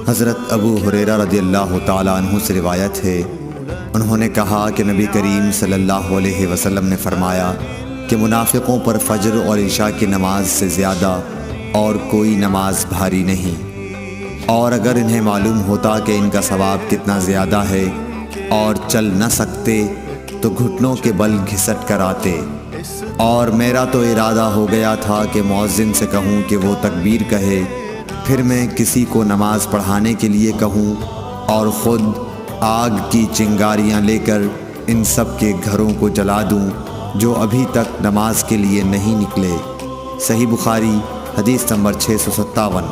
حضرت ابو ہریرہ رضی اللہ تعالیٰ عنہ سے روایت ہے، انہوں نے کہا کہ نبی کریم صلی اللہ علیہ وسلم نے فرمایا کہ منافقوں پر فجر اور عشاء کی نماز سے زیادہ اور کوئی نماز بھاری نہیں، اور اگر انہیں معلوم ہوتا کہ ان کا ثواب کتنا زیادہ ہے اور چل نہ سکتے تو گھٹنوں کے بل گھسٹ کر آتے، اور میرا تو ارادہ ہو گیا تھا کہ مؤذن سے کہوں کہ وہ تکبیر کہے، پھر میں کسی کو نماز پڑھانے کے لیے کہوں اور خود آگ کی چنگاریاں لے کر ان سب کے گھروں کو جلا دوں جو ابھی تک نماز کے لیے نہیں نکلے۔ صحیح بخاری حدیث نمبر 657۔